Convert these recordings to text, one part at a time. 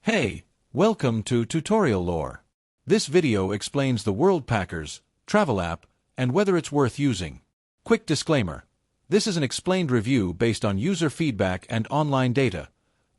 Hey, welcome to Tutorial Lore. This video explains the Worldpackers travel app and whether it's worth using. Quick disclaimer. This is an explained review based on user feedback and online data,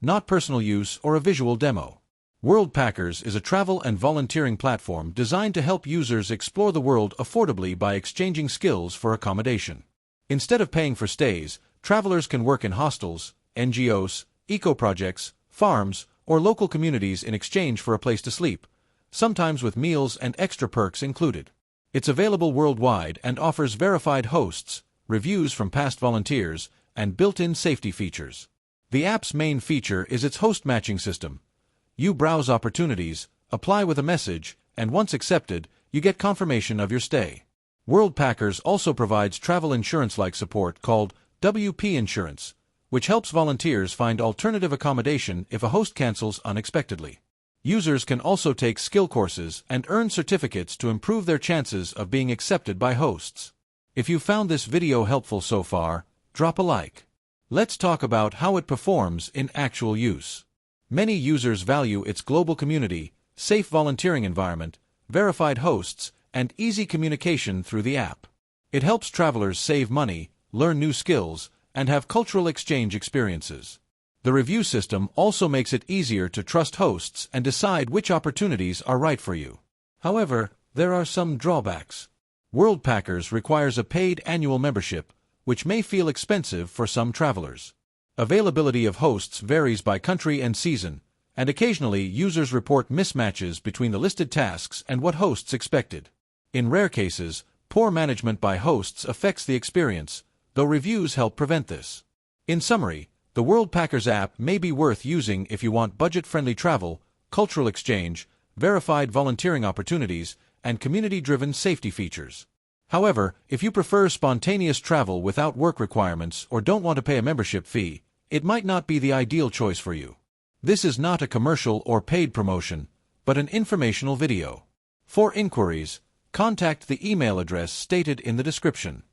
not personal use or a visual demo. Worldpackers is a travel and volunteering platform designed to help users explore the world affordably by exchanging skills for accommodation. Instead of paying for stays, travelers can work in hostels, NGOs, eco-projects, farms, or local communities in exchange for a place to sleep, sometimes with meals and extra perks included. It's available worldwide and offers verified hosts, reviews from past volunteers, and built-in safety features. The app's main feature is its host matching system. You browse opportunities, apply with a message, and once accepted, you get confirmation of your stay. Worldpackers also provides travel insurance-like support called WP Insurance, which helps volunteers find alternative accommodation if a host cancels unexpectedly. Users can also take skill courses and earn certificates to improve their chances of being accepted by hosts. If you found this video helpful so far, drop a like. Let's talk about how it performs in actual use. Many users value its global community, safe volunteering environment, verified hosts, and easy communication through the app. It helps travelers save money, learn new skills, and have cultural exchange experiences. The review system also makes it easier to trust hosts and decide which opportunities are right for you. However, there are some drawbacks. Worldpackers requires a paid annual membership, which may feel expensive for some travelers. Availability of hosts varies by country and season, and occasionally users report mismatches between the listed tasks and what hosts expected. In rare cases, poor management by hosts affects the experience, though reviews help prevent this. In summary, the Worldpackers app may be worth using if you want budget-friendly travel, cultural exchange, verified volunteering opportunities, and community-driven safety features. However, if you prefer spontaneous travel without work requirements or don't want to pay a membership fee, it might not be the ideal choice for you. This is not a commercial or paid promotion, but an informational video. For inquiries, contact the email address stated in the description.